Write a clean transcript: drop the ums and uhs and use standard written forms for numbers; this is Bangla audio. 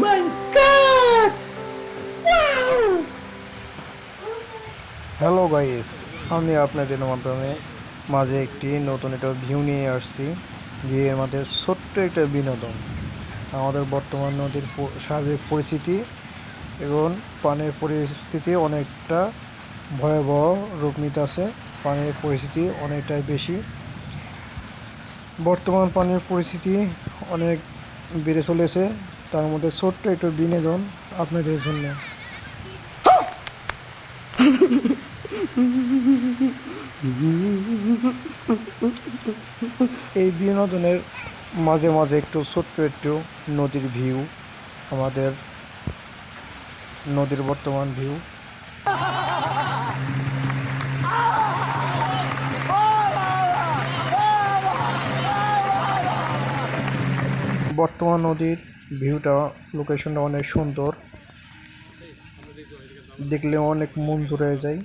my god! Wow! Hello guys, আমি আপনাদের মাঝে একটি নতুন একটা ভিউ নিয়ে আসছি। ভিউয়ের মধ্যে ছোট্ট একটা বিনোদন। আমাদের বর্তমান নদীর সার্বিক পরিস্থিতি এবং পানির পরিস্থিতি অনেকটা ভয়াবহ রূপ নিতেছে। পানির পরিস্থিতি অনেকটাই বেশি। বর্তমান পানির পরিস্থিতি অনেক বেড়ে চলেছে। তার মধ্যে ছোট্ট একটু বিনোদন আপনাদের জন্য। এই বিনোদনের মাঝে মাঝে একটু ছোট্ট একটু নদীর ভিউ, আমাদের নদীর বর্তমান ভিউ। বর্তমান নদীর ভিউটা, লোকেশনটা অনেক সুন্দর, দেখলে অনেক মন জুড়ে যায়।